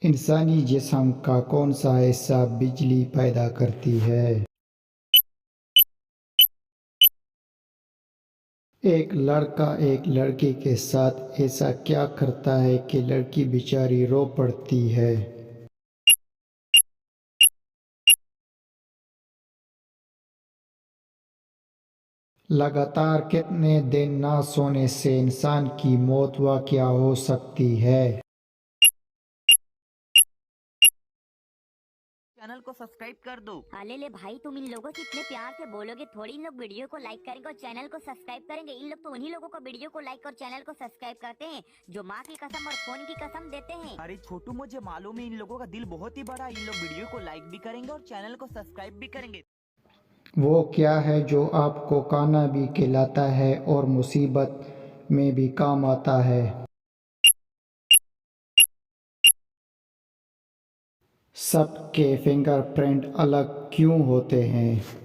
इंसानी जिस्म का कौन सा हिस्सा बिजली पैदा करती है? एक लड़का एक लड़की के साथ ऐसा क्या करता है कि लड़की बेचारी रो पड़ती है? लगातार कितने दिन ना सोने से इंसान की मौत वाक़या हो सकती है? चैनल को सब्सक्राइब कर दो। अले ले भाई, तुम इन लोगों से इतने प्यार से बोलोगे थोड़ी इन लोग वीडियो को लाइक करेंगे और चैनल को सब्सक्राइब करेंगे। इन लोग तो उन्हीं लोगों को वीडियो को लाइक और चैनल को सब्सक्राइब करते हैं जो माँ की कसम और फोन की कसम देते हैं। अरे छोटू, मुझे मालूम है इन लोगों का दिल बहुत ही बड़ा है। इन लोग वीडियो को लाइक भी करेंगे और चैनल को सब्सक्राइब भी करेंगे। वो क्या है जो आपको काना भी खिलाता है और मुसीबत में भी काम आता है? सबके फिंगरप्रिंट अलग क्यों होते हैं?